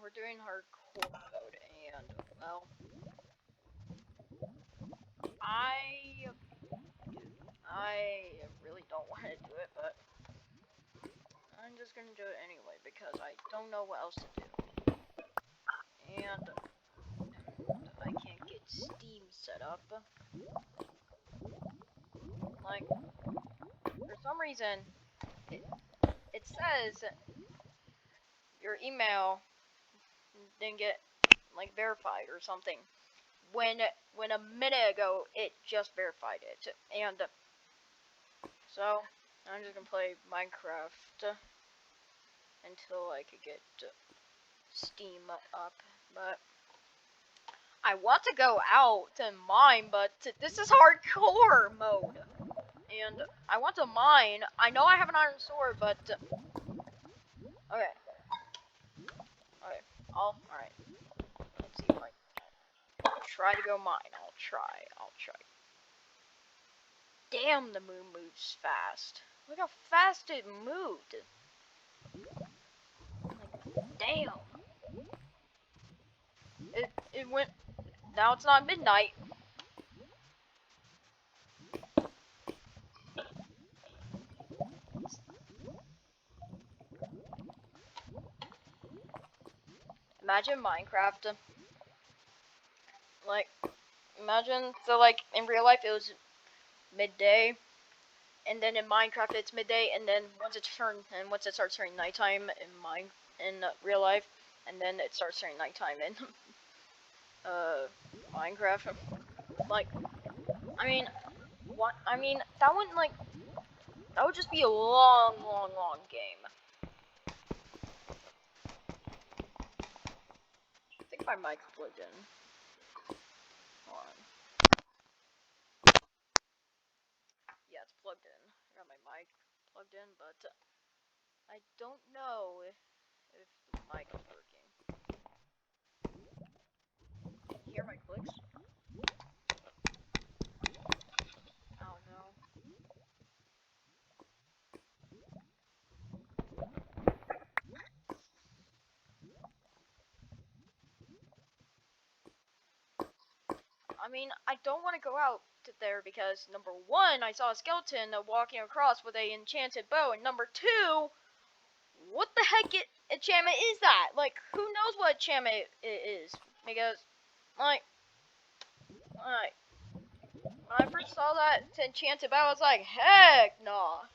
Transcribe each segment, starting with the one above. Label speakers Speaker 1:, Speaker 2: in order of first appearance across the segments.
Speaker 1: we're doing hardcore mode, and well, I really don't want to do it, but I'm just gonna do it anyway because I don't know what else to do, and I can't get Steam set up. Like, for some reason, it says your email didn't get like verified or something. When a minute ago it just verified it, and so I'm just gonna play Minecraft until I could get Steam up. But I want to go out and mine, but this is hardcore mode, and I want to mine. I know I have an iron sword, but okay, okay, alright. Let's see if I can try to go mine. I'll try. Damn, the moon moves fast. Look how fast it moved. Like, damn. It went. Now it's not midnight. Imagine Minecraft. Like, imagine, so like, in real life it was midday, and then in Minecraft it's midday, and then once it starts turning nighttime in real life, and then it starts turning nighttime in Minecraft. Like, I mean, what? I mean, that would just be a long game. I think my mic's plugged in. Hold on. Yeah, it's plugged in. I got my mic plugged in, but I don't know if the mic is working. You hear my clicks? Oh no. I mean, I don't want to go out there because, number one, I saw a skeleton walking across with a enchanted bow, and number two, what the heck enchantment is that? Like, who knows what enchantment it is? Because, like, when I first saw that enchanted bow, I was like, heck nah.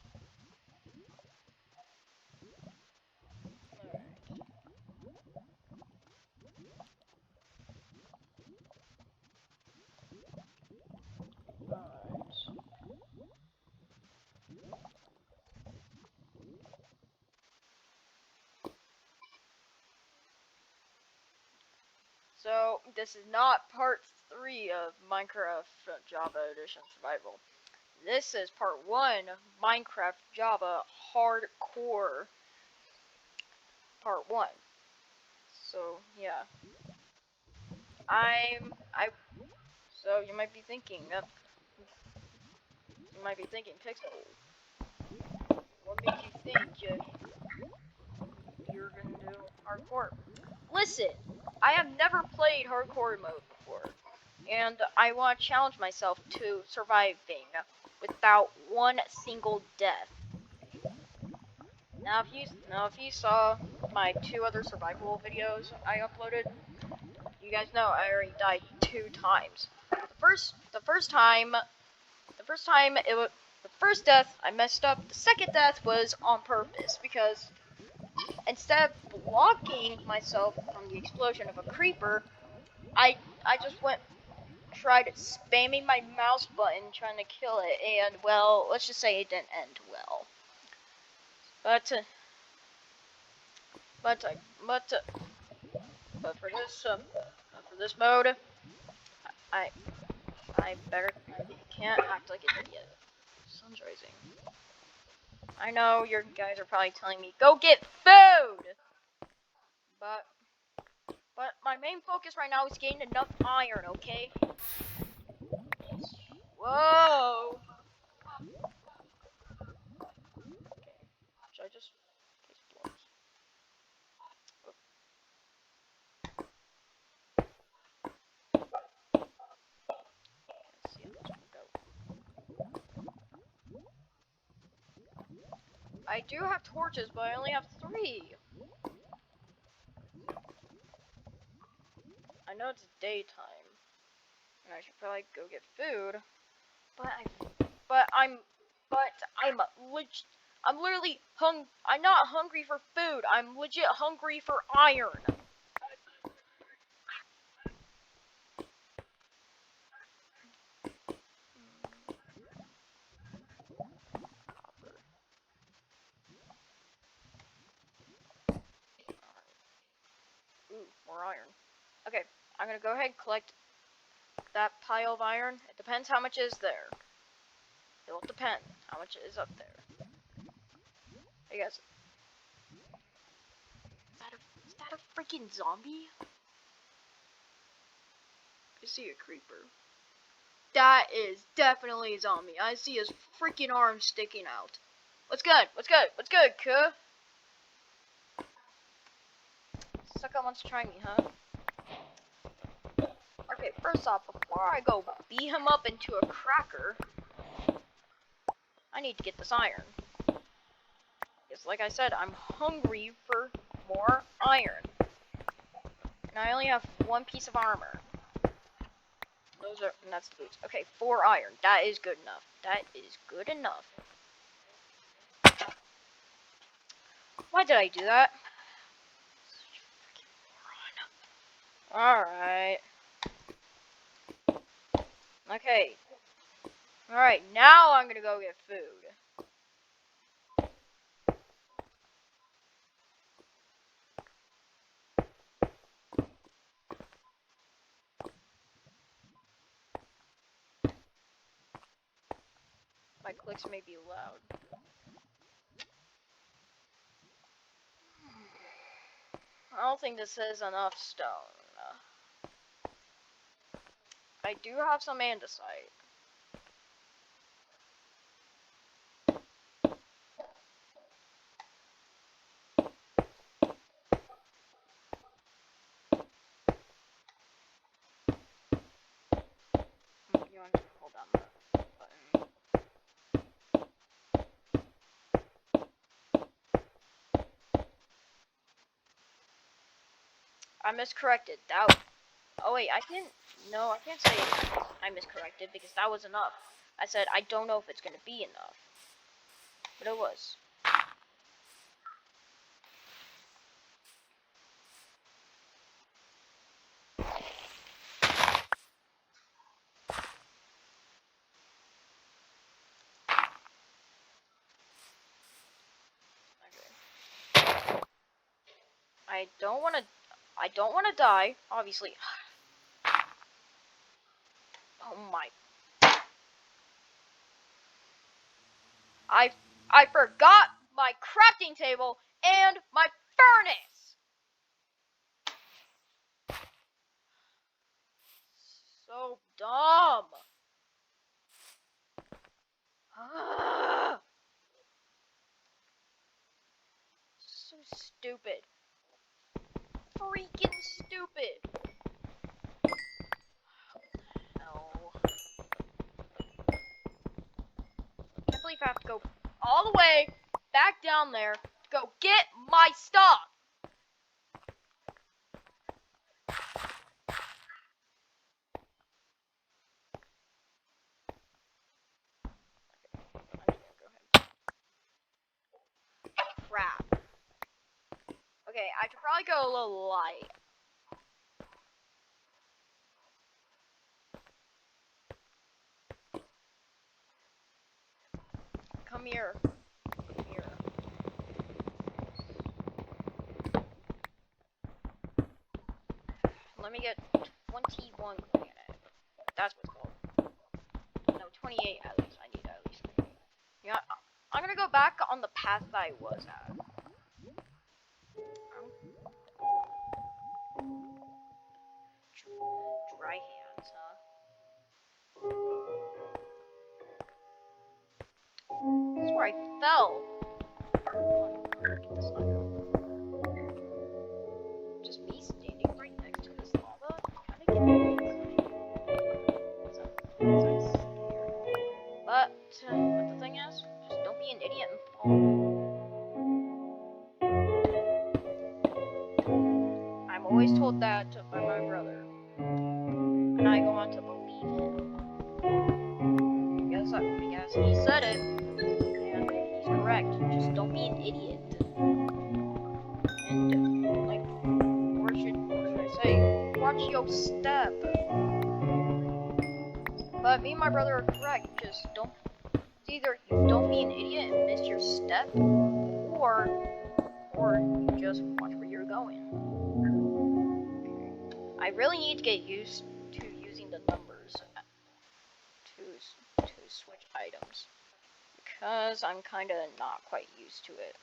Speaker 1: So, this is not part 3 of Minecraft Java Edition Survival. This is part 1 of Minecraft Java Hardcore part 1. So, yeah. So you might be thinking, Pixel, what made you think you're gonna do hardcore? Listen, I have never played hardcore mode before, and I want to challenge myself to surviving without one single death. Now, if you saw my 2 other survival videos I uploaded, you guys know I already died 2 times. The first time the first death I messed up. The second death was on purpose because instead of blocking myself from the explosion of a creeper, I just tried spamming my mouse button trying to kill it, and well, let's just say it didn't end well. But for this mode, I can't act like an idiot. Sun's rising. I know you guys are probably telling me, go get food! But my main focus right now is getting enough iron, okay? Whoa! Okay. Should I just place blocks? I do have torches, but I only have 3. I know it's daytime, and I should probably go get food, but I'm literally I'm not hungry for food. I'm legit hungry for iron. Ooh, more iron. Okay, I'm gonna go ahead and collect that pile of iron. It depends how much is there. It will depend how much is up there. I guess. Is that a freaking zombie? I see a creeper. That is definitely a zombie. I see his freaking arm sticking out. What's good? What's good? What's good, cuh? Sucker wants to try me, huh? Okay, first off, before I go beat him up into a cracker, I need to get this iron. Because like I said, I'm hungry for more iron. And I only have 1 piece of armor. And that's the boots. Okay, 4 iron. That is good enough. That is good enough. Why did I do that? Alright. Okay. Alright, now I'm gonna go get food. My clicks may be loud. I don't think this is enough stone. I do have some andesite. You want to hold down the button. I miscorrected. Oh wait, I can't say I miscorrected because that was enough. I said I don't know if it's gonna be enough, but it was. Okay. I don't wanna die, obviously. Oh my. I forgot my crafting table and my furnace! So dumb. So stupid. Freaking stupid. No. I can't believe I have to go all the way back down there to go get my stuff. Crap. Okay, I could probably go a little light. Come here. Come here. Let me get 21 granite. That's what's called. No, 28 at least. I need at least. Yeah, I'm gonna go back on the path that I was at. Dry hands, huh? This is where I fell. Just me standing right next to this lava? Kinda give me but the thing is, just don't be an idiot and fall. always told that by my brother. And I go on to believe him. Because he said it, and he's correct. Just don't be an idiot. And, like, what should I say? Watch your step. But me and my brother are correct. Just don't. It's either you don't be an idiot and miss your step, or you just watch where you're going. I really need to get used to using the numbers to switch items, because I'm kind of not quite used to it.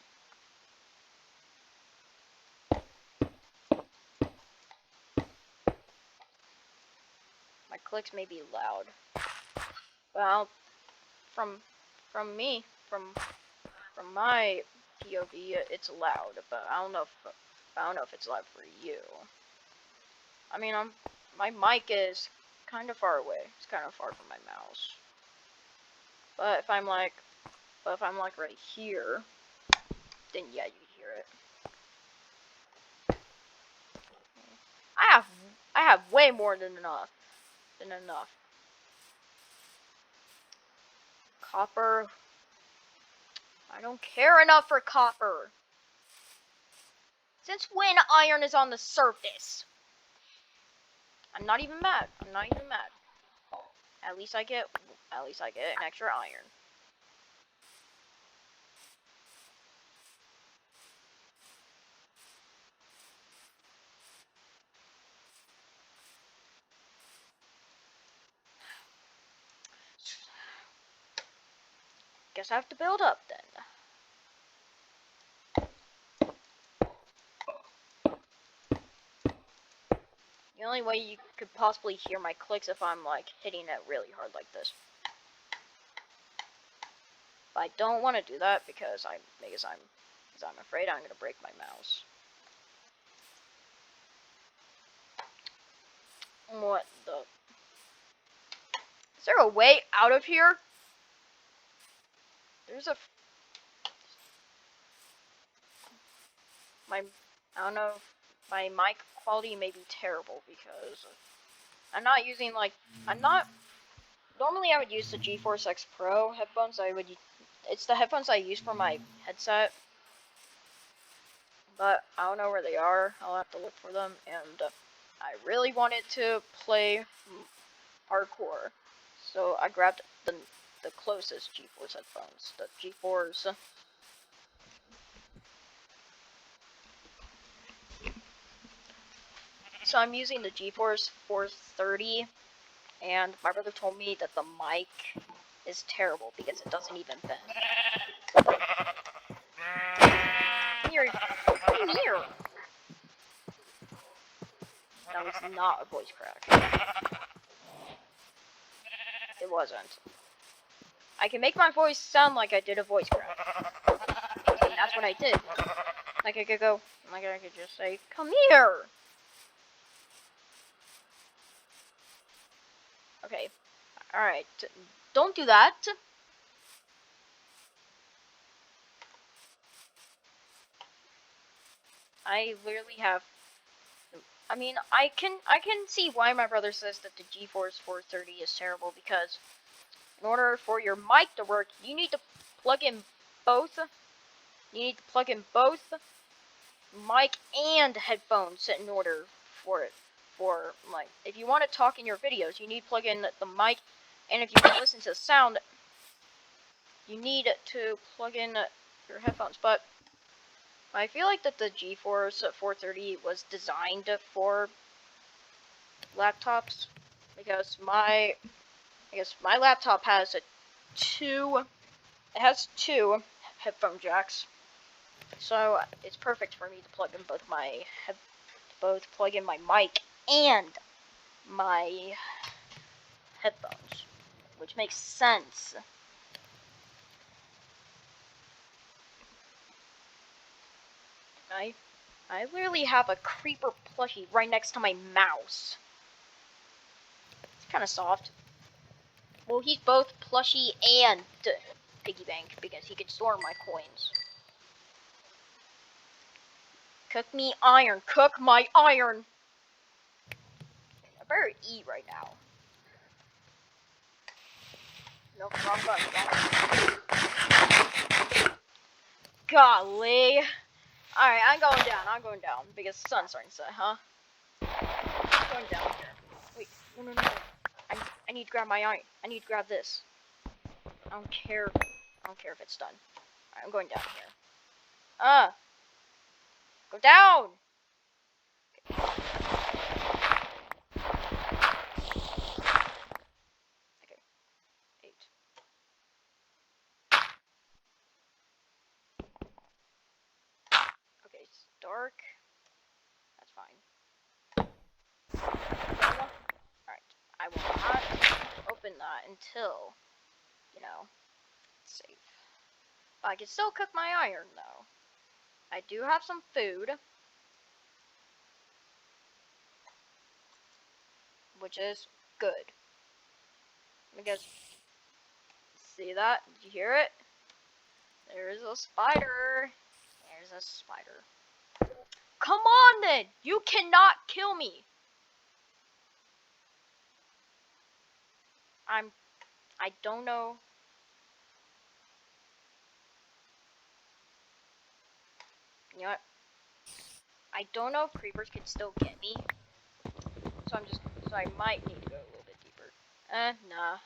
Speaker 1: My clicks may be loud. Well, from my POV, it's loud, but I don't know if it's loud for you. I mean, my mic is kind of far away. It's kind of far from my mouse. But if I'm like right here, then yeah, you hear it. I have way more than enough. Copper. I don't care enough for copper. Since when iron is on the surface? I'm not even mad. At least I get an extra iron. Guess I have to build up then. The only way you could possibly hear my clicks if I'm like hitting it really hard like this. But I don't want to do that because I'm afraid I'm gonna break my mouse. What the? Is there a way out of here? There's a. I don't know. My mic quality may be terrible because I'm not using Normally I would use the GeForce X Pro headphones. It's the headphones I use for my headset. But I don't know where they are. I'll have to look for them. And I really wanted to play hardcore, so I grabbed the closest GeForce headphones. The GeForce. So I'm using the GeForce 430, and my brother told me that the mic is terrible because it doesn't even bend. Come here. That was not a voice crack. It wasn't. I can make my voice sound like I did a voice crack. And that's what I did. I could just say, "Come here!" Okay. Alright. Don't do that. I literally have... I mean, I can see why my brother says that the GeForce 430 is terrible, because in order for your mic to work, you need to plug in both. You need to plug in both mic and headphones in order for it. Like, if you want to talk in your videos, you need to plug in the mic, and if you want to listen to sound, you need to plug in your headphones. But I feel like that the GeForce 430 was designed for laptops, because my laptop has two headphone jacks, so it's perfect for me to plug in plug in my mic and my headphones, which makes sense. I literally have a creeper plushie right next to my mouse. It's kind of soft. Well, he's both plushie and piggy bank because he could store my coins. Cook me iron. Cook my iron. eat right now. No, wrong button. Golly. Alright, I'm going down because the sun's starting to set, huh? I'm going down here. Wait, no. I need to grab my iron. I need to grab this. I don't care if it's done. Alright, I'm going down here. Go down! Okay. 8. Okay, it's dark. That's fine. Alright, I will not open that until, you know, it's safe. But I can still cook my iron, though. I do have some food. Which is good. Because, see that? Did you hear it? There's a spider. There's a spider. Come on then! You cannot kill me! I don't know. You know what? I don't know if creepers can still get me. So I might need to go a little bit deeper. Nah.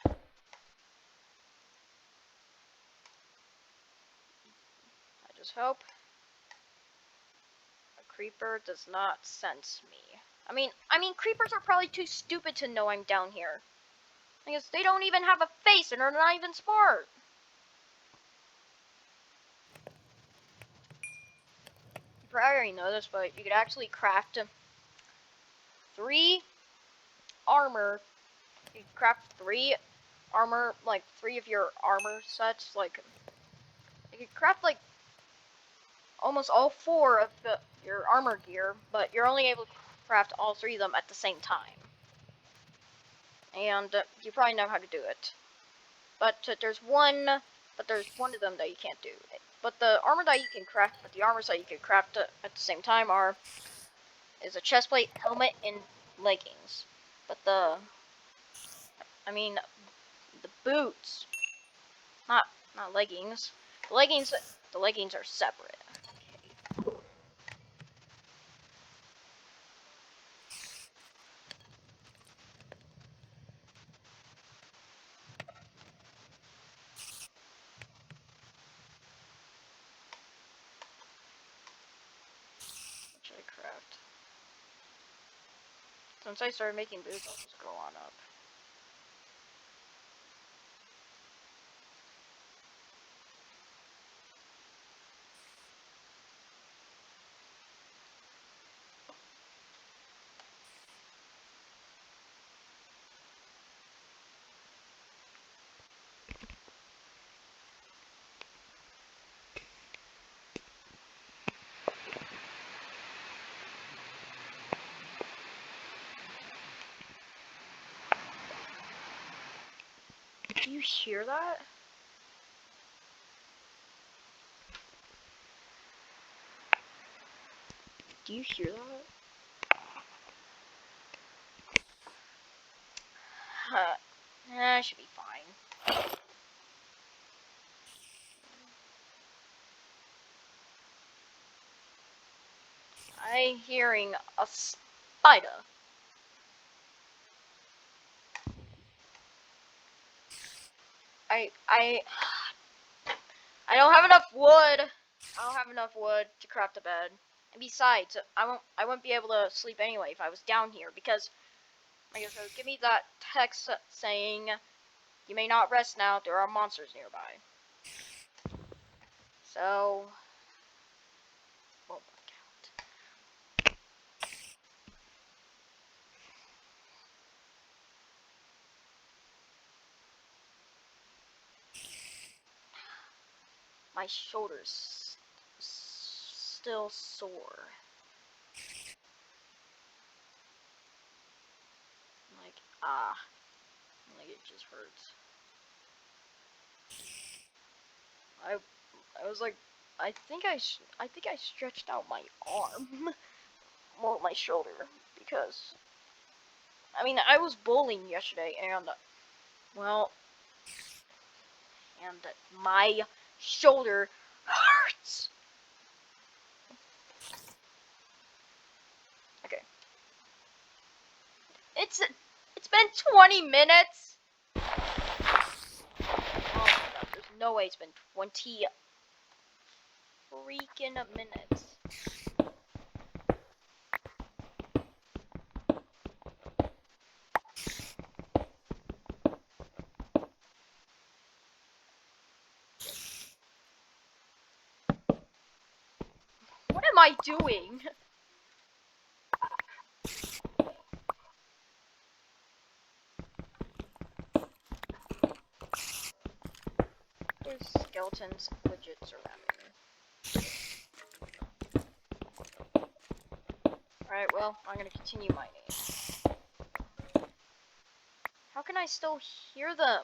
Speaker 1: I just hope a creeper does not sense me. I mean, creepers are probably too stupid to know I'm down here. Because they don't even have a face and are not even smart. You probably already know this, but you could actually craft 3 armor. You could craft 3 armor, like 3 of your armor sets. Like, you could craft like almost all 4 of your armor gear, but you're only able to craft all 3 of them at the same time. And you probably know how to do it. But there's one of them that you can't do. But the armor that you can craft, the armors that you can craft at the same time is a chestplate, helmet, and leggings. But the boots, not leggings. The leggings are separate. What should I craft? Since I started making boots, I'll just go on up. Do you hear that? Do you hear that? I should be fine. I'm hearing a spider. I don't have enough wood. I don't have enough wood to craft a bed. And besides, I wouldn't be able to sleep anyway if I was down here because I guess it would give me that text saying you may not rest now, there are monsters nearby. So, oh my god. My shoulders still sore. Like, like it just hurts. I was like, I think I stretched out my arm, well, my shoulder, because I mean, I was bowling yesterday, and well, and my shoulder hurts. Okay, it's been 20 minutes. Oh my god, there's no way it's been 20 freaking minutes. What am I doing? There's skeletons legit surrounding me. Alright, well, I'm gonna continue mining. How can I still hear them?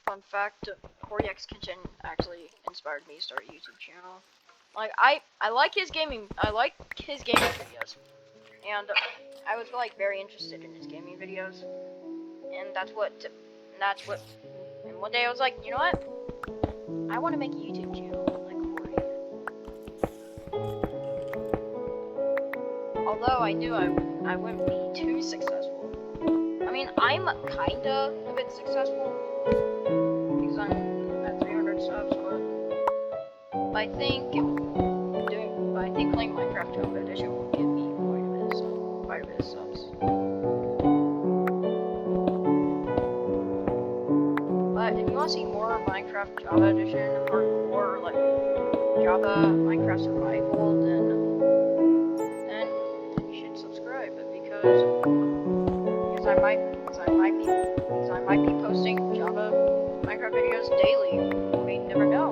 Speaker 1: Fun fact, Corey X Kitchen actually inspired me to start a YouTube channel. Like, I like his gaming, videos. And I was, like, very interested in his gaming videos. And and one day I was like, you know what? I want to make a YouTube channel like Corey. Although I knew I wouldn't be too successful. I mean, I'm kinda a bit successful. Because I'm at 300 subs, but I think playing Minecraft Java Edition will give me quite a bit of subs. But if you want to see more Minecraft Java Edition, or like Java Minecraft Survival, then you should subscribe because I might be posting Java Minecraft videos daily. You never know.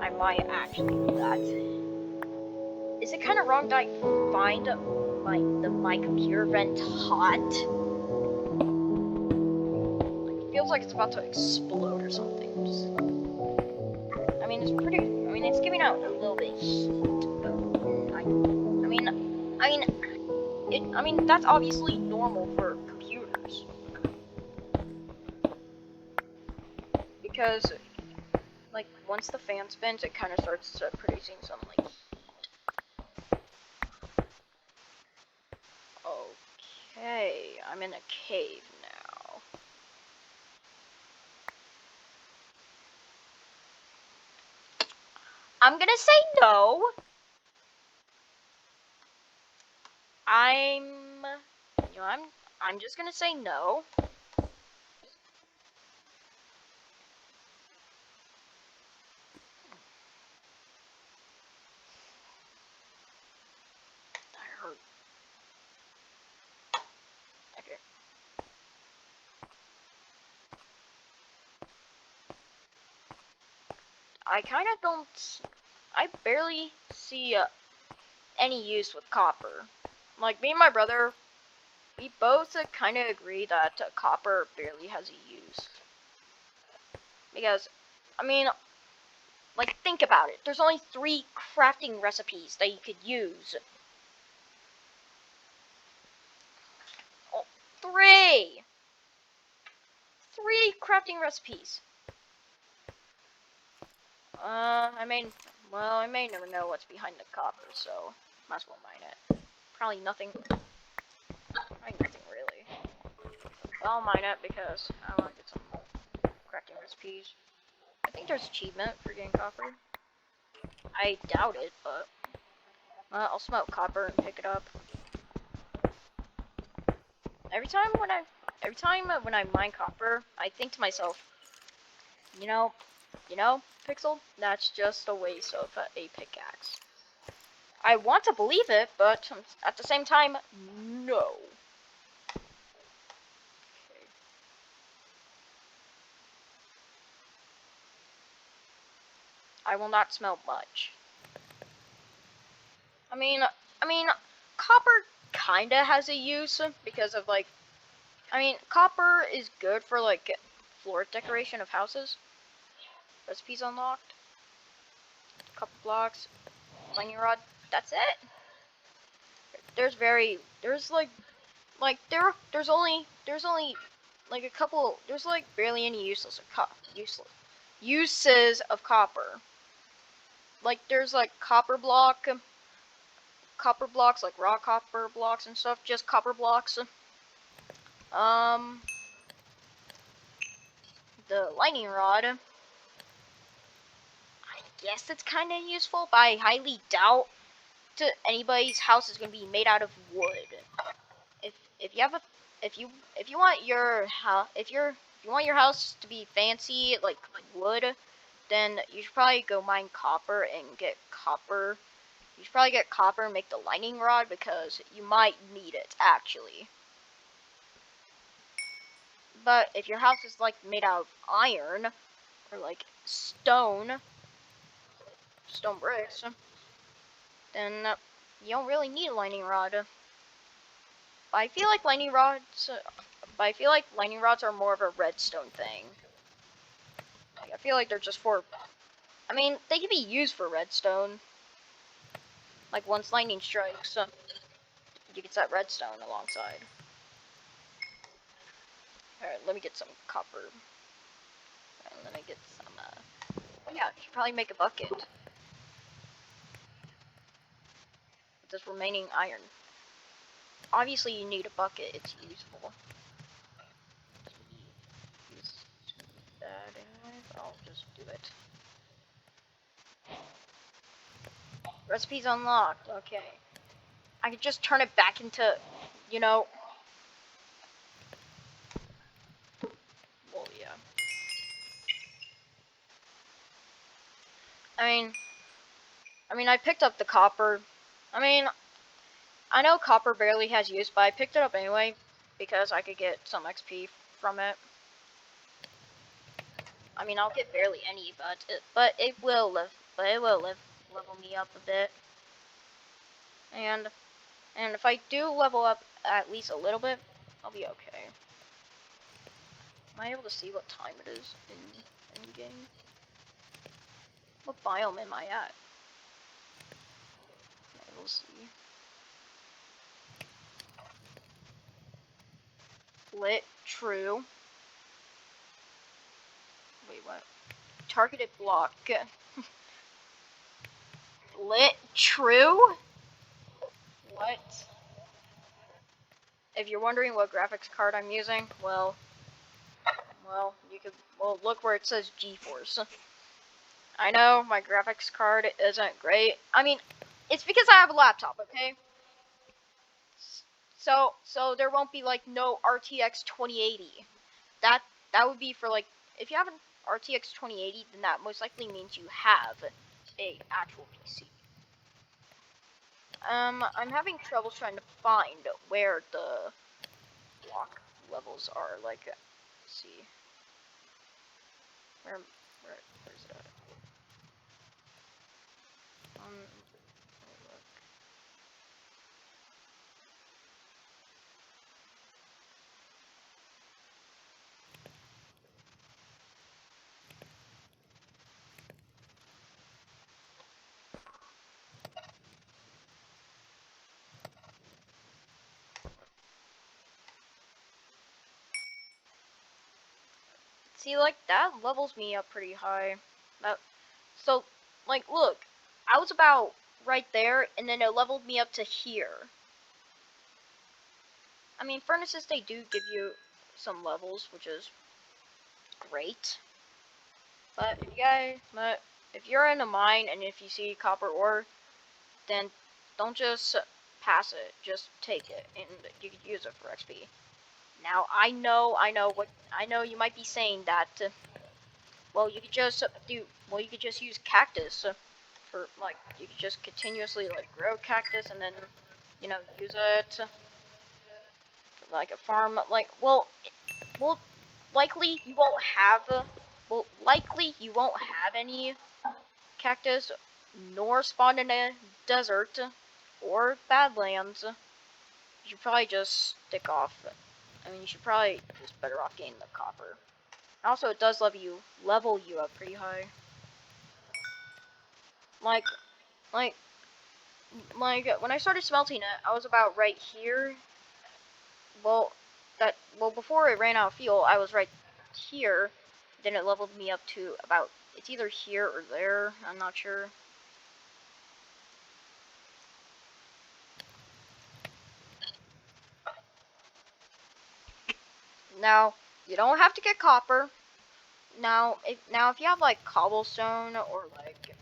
Speaker 1: I might actually do that. Is it kind of wrong that I find my computer vent hot? Like, it feels like it's about to explode or something. I mean, it's giving out a little bit of heat, but I mean, that's obviously normal for computers. Because, like, once the fan spins, it kind of starts producing some, like, heat. Okay, I'm in a cave now. I'm gonna say no. I'm just gonna say no. That hurt. Okay. I barely see any use with copper. Like, me and my brother, we both kind of agree that copper barely has a use. Because, I mean, like, think about it. There's only 3 crafting recipes that you could use. Oh, 3! 3 crafting recipes. I may never know what's behind the copper, so might as well mine it. Probably nothing. Probably nothing really. I'll mine it because I want to get some crafting recipes. I think there's achievement for getting copper. I doubt it, but I'll smelt copper and pick it up. Every time when I mine copper, I think to myself, you know, Pixel, that's just a waste of a pickaxe. I want to believe it, but at the same time, no. Okay. I will not smell much. I mean, I mean, copper kinda has a use because of like, I mean, copper is good for like floor decoration of houses. Recipes unlocked. Copper blocks, lightning rod. That's it. There's like a couple. There's like barely any useless uses of copper. Like there's like copper blocks, like raw copper blocks and stuff. Just copper blocks. Um, the lightning rod. I guess it's kind of useful, but I highly doubt anybody's house is gonna be made out of wood. If you have a if you want your house if you want your house to be fancy like wood, then you should probably go mine copper and get copper. You should probably get copper and make the lightning rod because you might need it actually. But if your house is like made out of iron or like stone bricks, then you don't really need a lightning rod. But I feel like lightning rods are more of a redstone thing. Like, I feel like they're just for. I mean, they can be used for redstone. Like once lightning strikes, you get that redstone alongside. Alright, let me get some copper. Alright, let me get some. Oh yeah, you should probably make a bucket with this remaining iron. Obviously, you need a bucket. It's useful. Use that anyways. I'll just do it. Recipes unlocked. Okay. I could just turn it back into, you know. Well, yeah. I mean, I picked up the copper. I mean, I know copper barely has use, but I picked it up anyway because I could get some XP from it. I mean, I'll get barely any, but it will level me up a bit. And if I do level up at least a little bit, I'll be okay. Am I able to see what time it is in game? What biome am I at? We'll see. Lit, true. Wait, what? Targeted block. Lit, true? What? If you're wondering what graphics card I'm using, well, look where it says GeForce. I know my graphics card isn't great. I mean, it's because I have a laptop, okay? So there won't be like no RTX 2080. That would be for like if you have an RTX 2080, then that most likely means you have a actual PC. I'm having trouble trying to find where the block levels are. Like, let's see, where's that? See, like, that levels me up pretty high. So, like, look, I was about right there, and then it leveled me up to here. I mean, furnaces, they do give you some levels, which is great. But if you're in a mine, and if you see copper ore, then don't just pass it, just take it, and you could use it for XP. Now, I know you might be saying that, well, you could just use cactus for, like, you could just continuously, like, grow cactus and then, you know, use it for, like, a farm, like, well, likely you won't have any cactus, nor spawn in a desert, or Badlands, you should probably just stick off. I mean, you should probably just better off getting the copper. Also, it does level you up pretty high. Like when I started smelting it, I was about right here. Well, before it ran out of fuel, I was right here. Then it leveled me up to about, it's either here or there. I'm not sure. Now, you don't have to get copper. Now, if you have like cobblestone or like,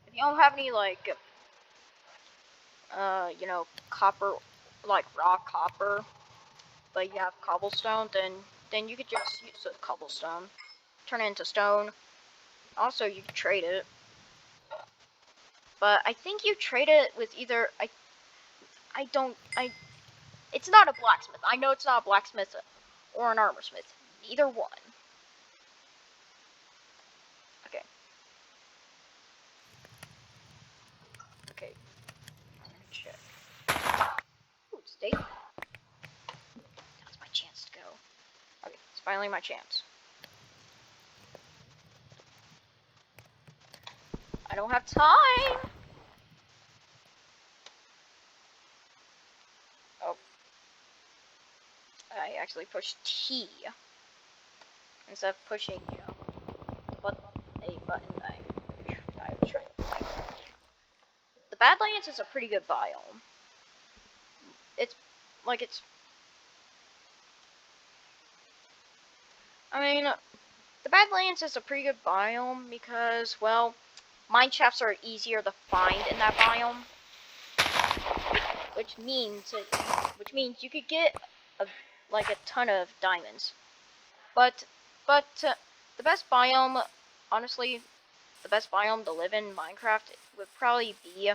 Speaker 1: if you don't have any like, you know, copper, like raw copper, but you have cobblestone, then you could just use the cobblestone, turn it into stone. Also, you can trade it. But I think you trade it with either, it's not a blacksmith. I know it's not a blacksmith or an armorsmith. Either one. Okay. Okay. Check. Ooh, it's day. That's my chance to go. Okay, it's finally my chance. I don't have time! Oh. I actually pushed T. Instead of pushing, you know, a button I was trying to like. The Badlands is a pretty good biome. I mean, the Badlands is a pretty good biome because, well, mine shafts are easier to find in that biome. Which means you could get a ton of diamonds. But the best biome, honestly, the best biome to live in Minecraft would probably be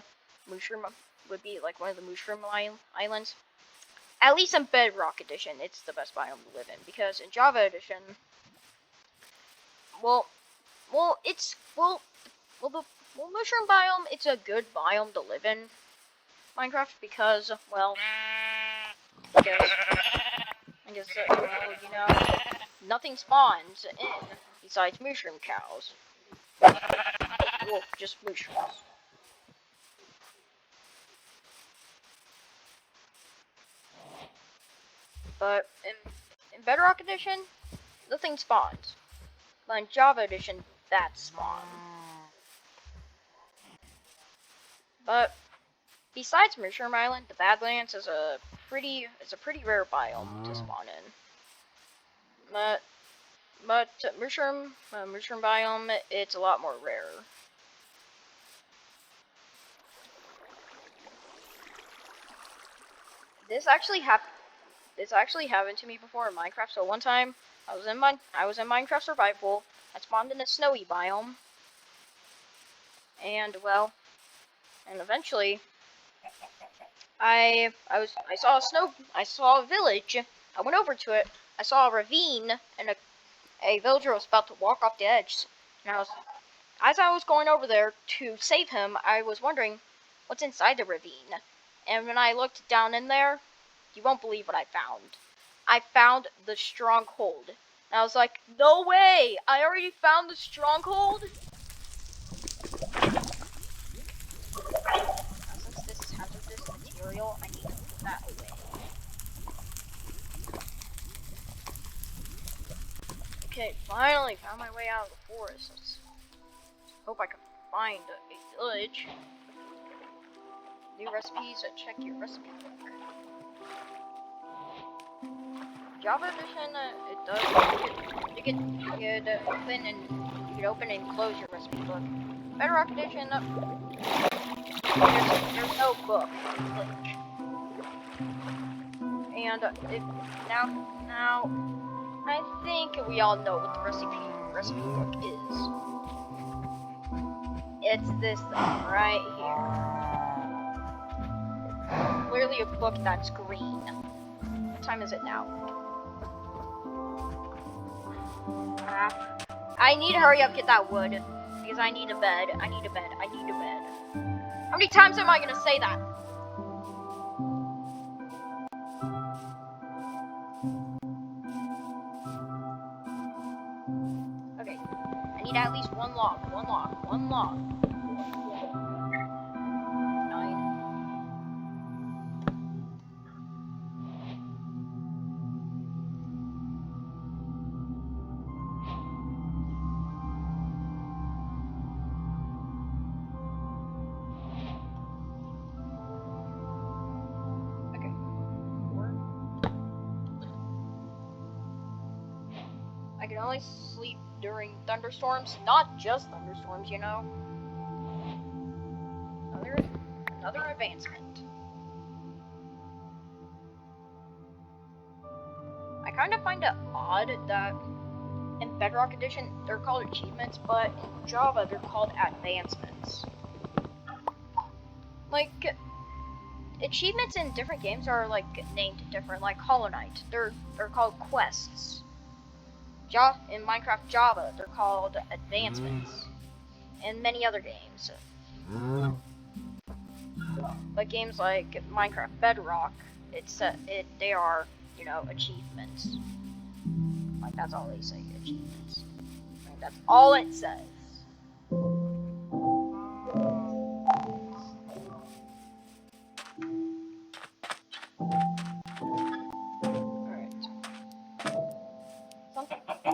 Speaker 1: Mushroom. Would be like one of the Mushroom Islands. At least in Bedrock Edition, it's the best biome to live in, because in Java Edition, the Mushroom biome, it's a good biome to live in Minecraft because, well, I guess you know, nothing spawns in besides mushroom cows. Well, just mushrooms. But in Bedrock Edition, nothing spawns. But in Java Edition, that spawns. But besides Mushroom Island, the Badlands is a pretty rare biome to spawn in. But Mushroom biome, it's a lot more rare. This actually happened to me before in Minecraft. So one time, I was in Minecraft Survival. I spawned in a snowy biome, and well, eventually, I saw a village. I went over to it. I saw a ravine, and a villager was about to walk off the edge. And as I was going over there to save him, I was wondering what's inside the ravine. And when I looked down in there, you won't believe what I found. I found the stronghold. And I was like, no way! I already found the stronghold? Now, since this is hazardous material, I need to put that away. Okay, finally found my way out of the forest. Let's hope I can find a village. New recipes, check your recipe book. Java Edition, it does. You can open and close your recipe book. Bedrock Edition, there's no book. And now, I think we all know what the recipe book is. It's this thing right here. Clearly a book that's green. What time is it now? I need to hurry up, get that wood, because I need a bed. How many times am I gonna say that? One log. 9. Okay. 4. I can only sleep during thunderstorms, not just thunderstorms, you know. Another advancement. I kind of find it odd that in Bedrock Edition they're called achievements, but in Java they're called advancements. Like, achievements in different games are like named different, like Hollow Knight. They're called quests. In Minecraft Java, they're called advancements. And many other games. But games like Minecraft Bedrock, they are, you know, achievements. Like, that's all they say, achievements. Like, that's all it says. Alright.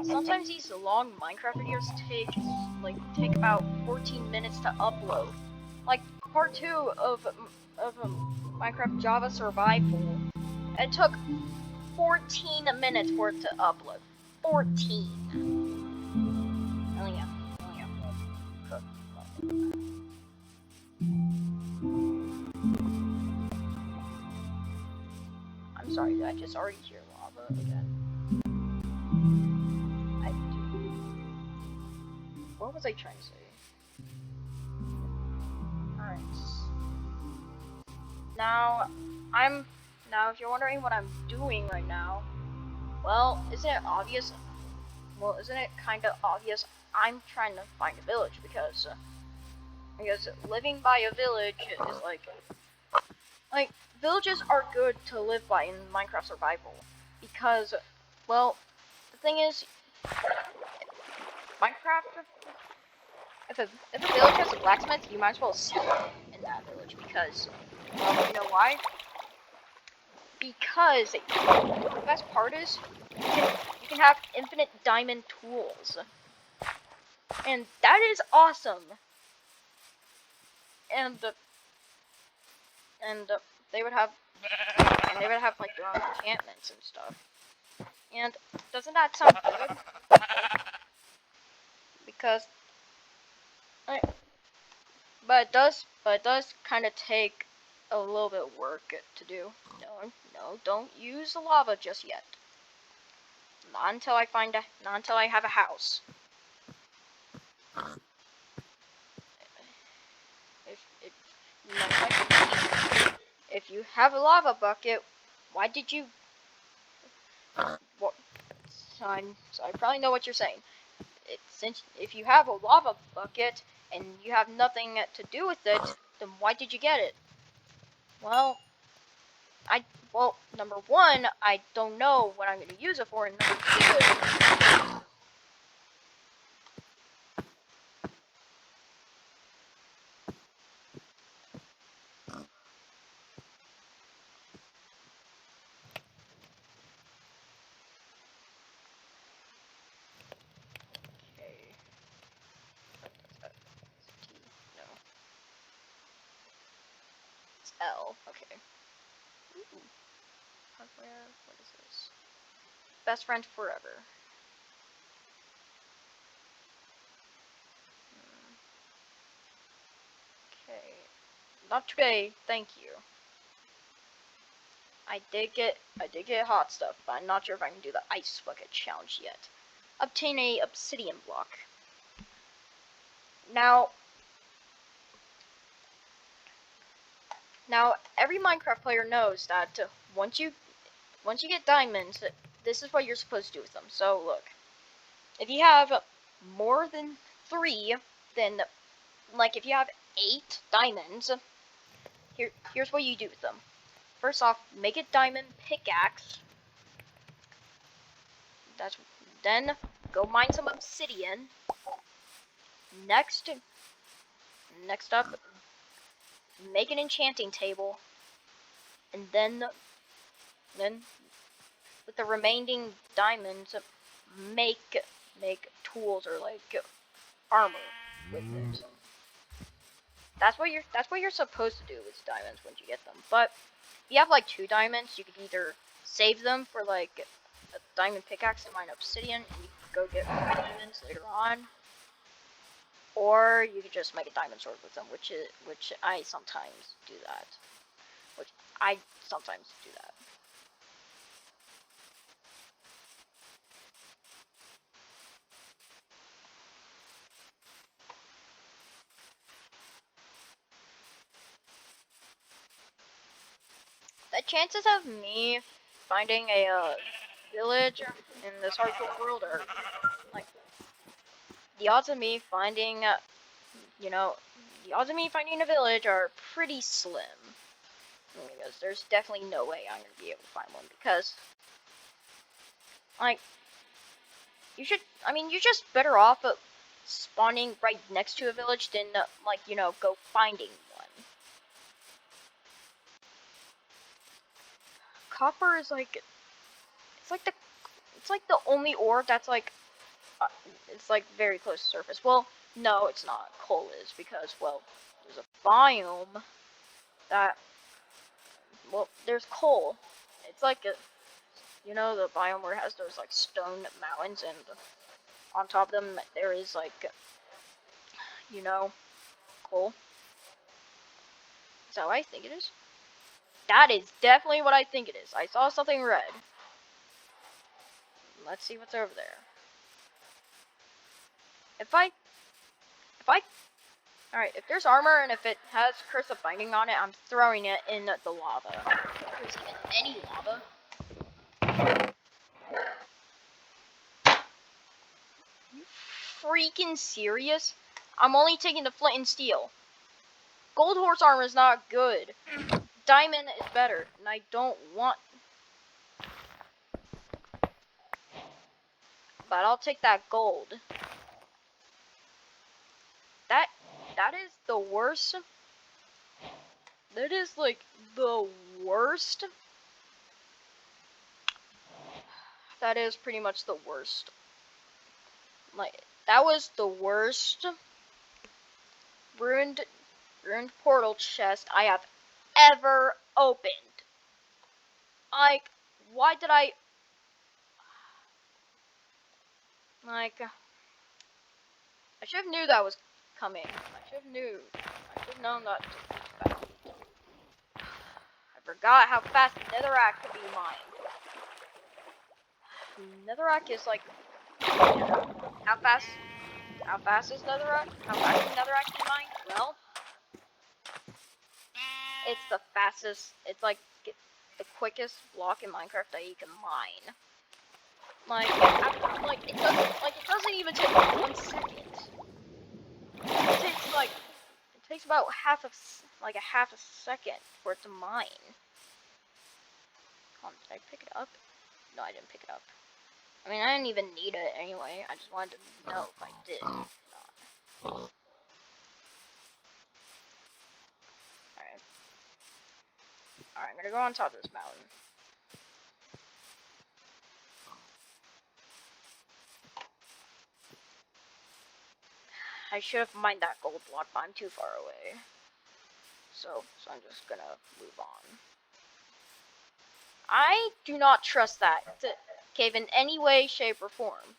Speaker 1: Sometimes these long Minecraft videos take about 14 minutes to upload. Like, part 2 of Minecraft Java Survival, it took 14 minutes for it to upload. 14. I'm sorry, did I just already hear lava again? What was I trying to say? Alright. Now, if you're wondering what I'm doing right now, well, isn't it obvious? Well, isn't it kind of obvious? I'm trying to find a village because living by a village is like villages are good to live by in Minecraft Survival because, well, the thing is, Minecraft, if a village has a blacksmith, you might as well settle in that village because, you know why? Because the best part is you can have infinite diamond tools, and that is awesome. And they would have like their own enchantments and stuff. And doesn't that sound good? Because, but it does kind of take a little bit of work to do. No, don't use the lava just yet. Not until I have a house. If you have a lava bucket, why did you? What? So I probably know what you're saying. Since if you have a lava bucket and you have nothing to do with it, then why did you get it? Well, number one, I don't know what I'm going to use it for, and number two, L. Okay. Ooh. Hardware. What is this? Best friend forever. Okay. Not today. Thank you. I did get hot stuff, but I'm not sure if I can do the ice bucket challenge yet. Obtain a obsidian block. Now, every Minecraft player knows that once you get diamonds, this is what you're supposed to do with them. So look, if you have more than 3, then like if you have 8 diamonds, here's what you do with them. First off, make a diamond pickaxe. Then go mine some obsidian. Next, next up, make an enchanting table, and then with the remaining diamonds, make tools or like armor with it. That's what you're supposed to do with diamonds once you get them. But if you have like 2 diamonds, you could either save them for like a diamond pickaxe and mine obsidian, and you can go get more diamonds later on, or you could just make a diamond sword with them, which I sometimes do that. Which I sometimes do that. The chances of me finding a village in this hardcore world are like the odds of me finding you know, the odds of me finding a village are pretty slim. Because there's definitely no way I'm gonna be able to find one because, like, you're just better off spawning right next to a village than, like, go finding one. Copper is like, it's like the only ore that's like, it's like very close to surface. Well, no, it's not. Coal is because, well, there's a biome that, well, there's coal. It's like a, the biome where it has those like stone mountains, and on top of them there is like, coal. Is that what I think it is? That is definitely what I think it is. I saw something red. Let's see what's over there. Alright, if there's armor and if it has Curse of Binding on it, I'm throwing it in the lava. If there's even any lava. You freaking serious? I'm only taking the flint and steel. Gold horse armor is not good. Diamond is better, and I don't want... But I'll take that gold. That is the worst. That is like the worst. That is pretty much the worst. Like, that was the worst ruined portal chest I have ever opened. Like, why did I... Like, I should have knew that was coming. I should have known that. I forgot how fast netherrack could be mined. Netherrack is like... How fast is netherrack? How fast is netherrack be mined? Well, it's the fastest, it's like the quickest block in Minecraft that you can mine. Like, it doesn't even take 1 second. It takes about a half a second for it to mine. Hold on, did I pick it up? No, I didn't pick it up. I mean, I didn't even need it anyway. I just wanted to know if I did or not. Alright. Alright, I'm gonna go on top of this mountain. I should have mined that gold block, but I'm too far away. So I'm just gonna move on. I do not trust that cave in any way, shape, or form.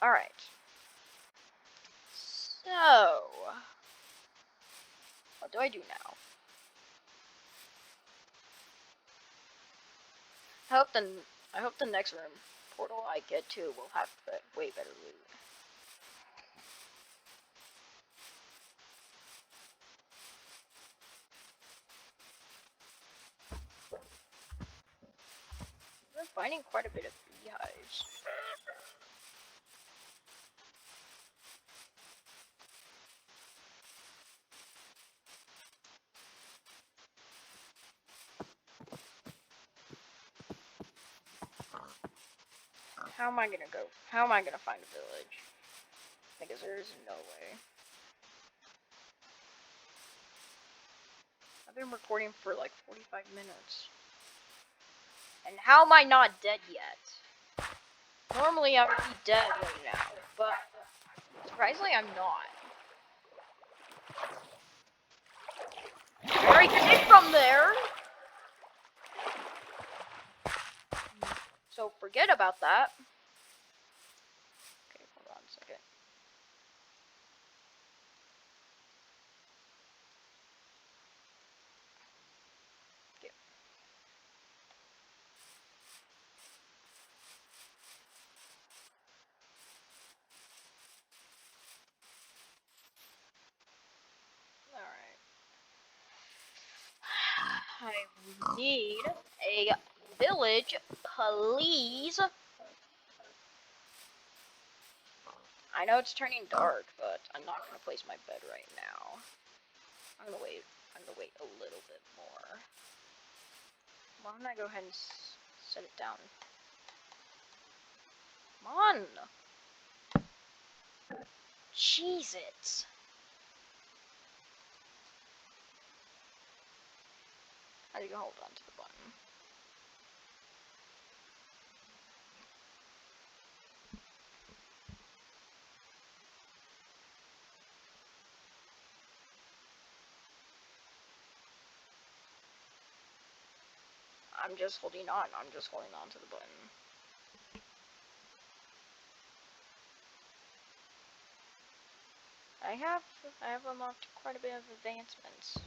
Speaker 1: Alright. So, what do I do now? I hope the next room portal I get to will have way better loot. I'm finding quite a bit of beehives. How am I gonna go? How am I gonna find a village? Because there is no way. I've been recording for like 45 minutes. And how am I not dead yet? Normally I would be dead right now, but surprisingly I'm not. Where I came from there! So forget about that. Okay, hold on a second. Okay. Alright. I need a village, please. I know it's turning dark, but I'm not gonna place my bed right now. I'm gonna wait. I'm gonna wait a little bit more. Why don't I go ahead and set it down? Come on! Jeez it! How do you hold on to the button? I'm just holding on. I'm just holding on to the button. I have unlocked quite a bit of advancements.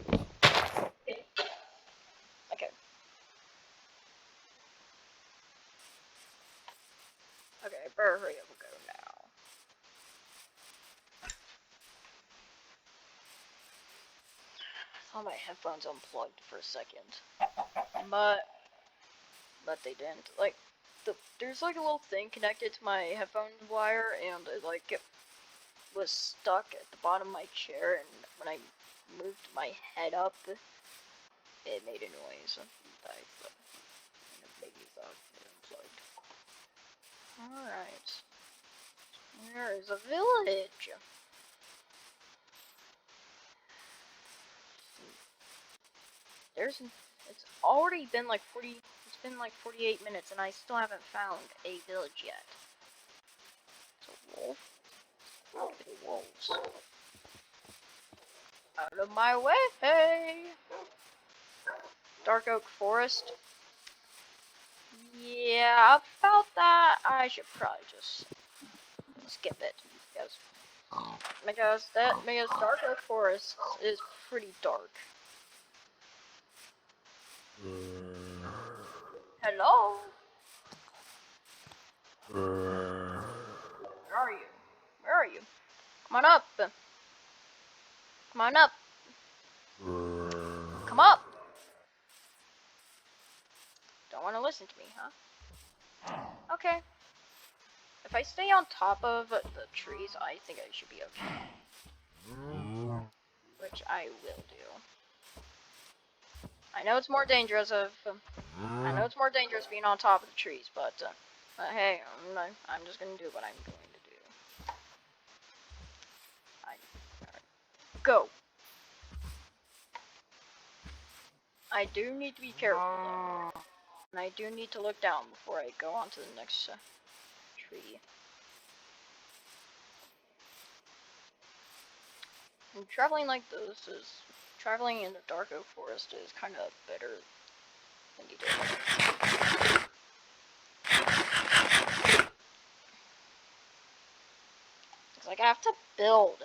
Speaker 1: Okay. Okay, I better hurry up and go now. I thought my headphones unplugged for a second. But they didn't. Like, there's like a little thing connected to my headphone wire, and it was stuck at the bottom of my chair, and when I moved my head up, it made a noise. And it made me thought it unplugged. Alright. Where is a village? It's already been like 48 minutes, and I still haven't found a village yet. It's a wolf? Probably wolves. Out of my way! Hey! Dark Oak Forest. Yeah, about that, I should probably just skip it. Because Dark Oak Forest is pretty dark. Hello? Where are you? Where are you? Come on up. Come on up. Come up. Don't want to listen to me, huh? Okay. If I stay on top of the trees, I think I should be okay. Which I will do. I know it's more dangerous being on top of the trees, but hey, I'm just gonna do what I'm going to do. Alright. Go. I do need to be careful though. And I do need to look down before I go on to the next tree. And traveling traveling in the Dark Oak Forest is kind of better than you do. It's like I have to build.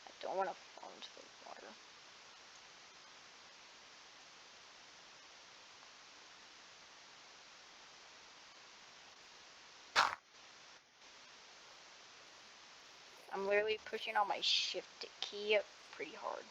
Speaker 1: I don't want to fall into the water. I'm literally pushing on my shift key pretty hard.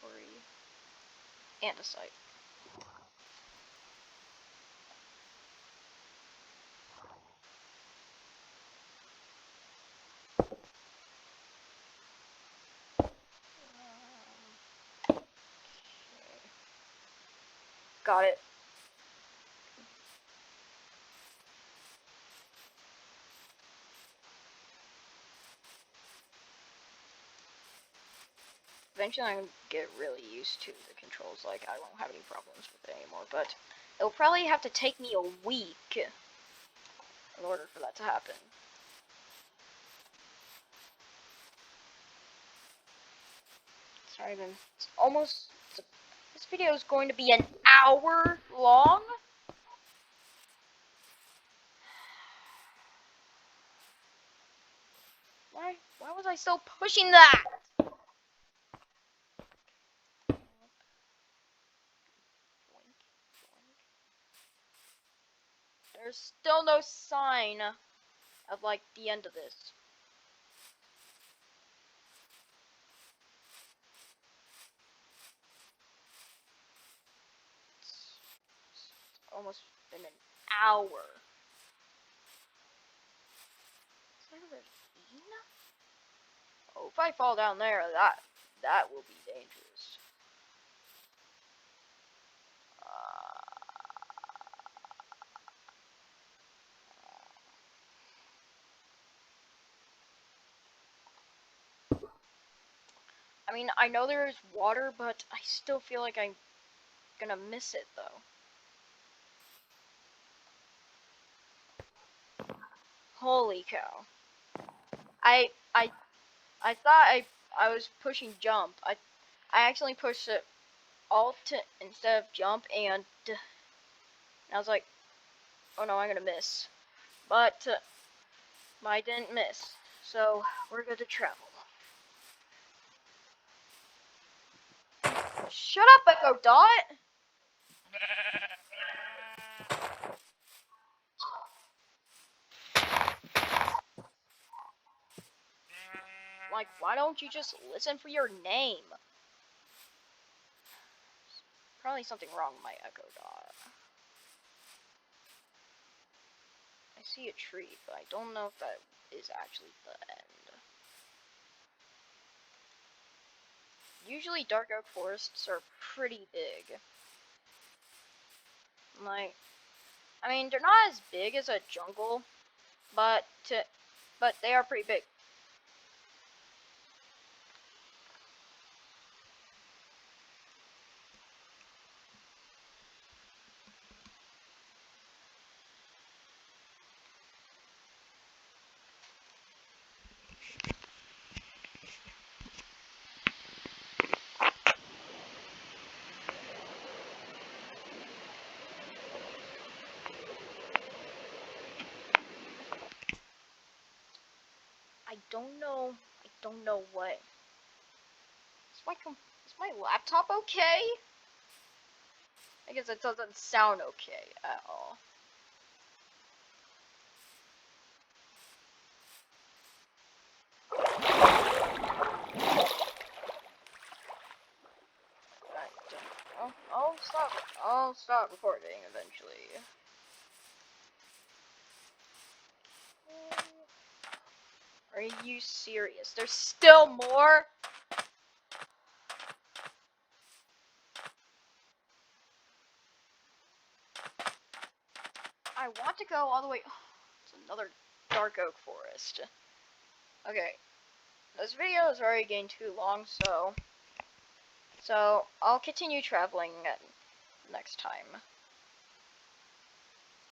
Speaker 1: inventory. Andesite. Okay. Got it. Eventually I'm gonna get really used to the controls, like I won't have any problems with it anymore, but it'll probably have to take me a week in order for that to happen. Sorry, man. It's almost... This video is going to be an hour long? Why was I still pushing that? There's still no sign of, like, the end of this. It's almost been an hour. Is that a ravine? Oh, if I fall down there, that will be dangerous. I mean, I know there is water, but I still feel like I'm gonna miss it, though. Holy cow. I thought I was pushing jump. I actually pushed it alt instead of jump, and I was like, oh no, I'm gonna miss. But I didn't miss. So we're good to travel. Shut up, Echo Dot! Like, why don't you just listen for your name? Probably something wrong with my Echo Dot. I see a tree, but I don't know if that is actually the end. Usually dark oak forests are pretty big. Like, I mean, they're not as big as a jungle, but they are pretty big. I don't know what. Is my laptop okay? I guess it doesn't sound okay at all. I'll stop recording eventually. Are you serious? There's still more? I want to go all the way. It's another dark oak forest. Okay, this video is already getting too long, so I'll continue traveling next time.